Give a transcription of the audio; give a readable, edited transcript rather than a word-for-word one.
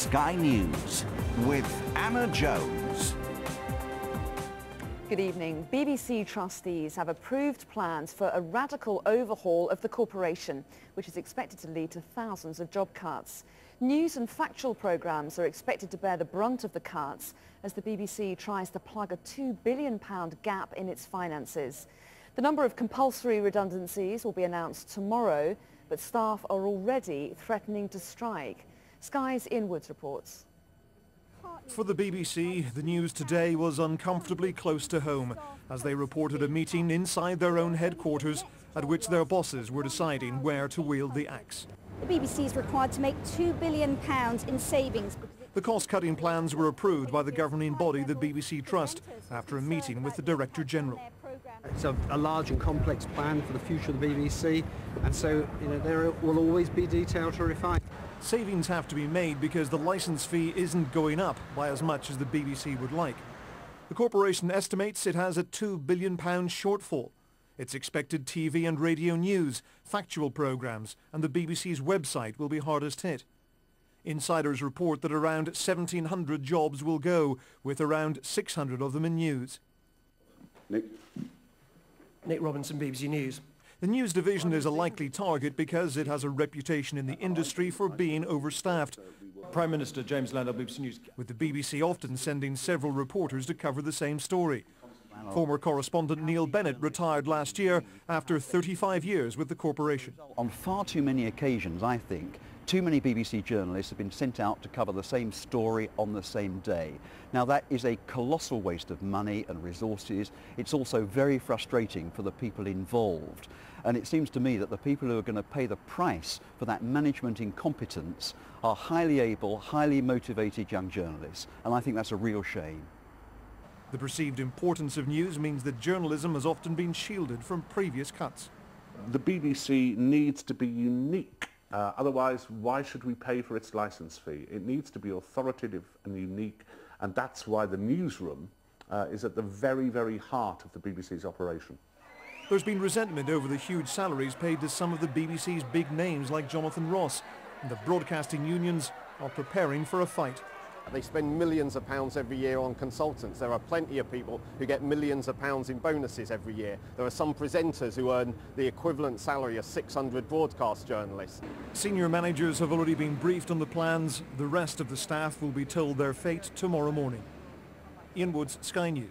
Sky News with Anna Jones. Good evening. BBC trustees have approved plans for a radical overhaul of the corporation, which is expected to lead to thousands of job cuts. News and factual programmes are expected to bear the brunt of the cuts as the BBC tries to plug a £2 billion gap in its finances. The number of compulsory redundancies will be announced tomorrow, but staff are already threatening to strike. Sky's Ian Woods reports. For the BBC, the news today was uncomfortably close to home as they reported a meeting inside their own headquarters at which their bosses were deciding where to wield the axe. The BBC is required to make £2 billion in savings. The cost-cutting plans were approved by the governing body, the BBC Trust, after a meeting with the Director General. It's a large and complex plan for the future of the BBC, and so there will always be detail to refine. Savings have to be made because the licence fee isn't going up by as much as the BBC would like. The corporation estimates it has a £2 billion shortfall. Its expected TV and radio news, factual programmes and the BBC's website will be hardest hit. Insiders report that around 1,700 jobs will go, with around 600 of them in news. Nick Robinson, BBC News. The news division is a likely target because it has a reputation in the industry for being overstaffed, Prime Minister James Landell, BBC News. with the BBC often sending several reporters to cover the same story. Former correspondent Neil Bennett retired last year after 35 years with the corporation. On far too many occasions, I think, too many BBC journalists have been sent out to cover the same story on the same day. Now that is a colossal waste of money and resources. It's also very frustrating for the people involved. And it seems to me that the people who are going to pay the price for that management incompetence are highly able, highly motivated young journalists. And I think that's a real shame. The perceived importance of news means that journalism has often been shielded from previous cuts. The BBC needs to be unique. Otherwise, why should we pay for its licence fee? It needs to be authoritative and unique, and that's why the newsroom is at the very, very heart of the BBC's operation. There's been resentment over the huge salaries paid to some of the BBC's big names like Jonathan Ross, and the broadcasting unions are preparing for a fight. They spend millions of pounds every year on consultants. There are plenty of people who get millions of pounds in bonuses every year. There are some presenters who earn the equivalent salary of 600 broadcast journalists. Senior managers have already been briefed on the plans. The rest of the staff will be told their fate tomorrow morning. Ian Woods, Sky News.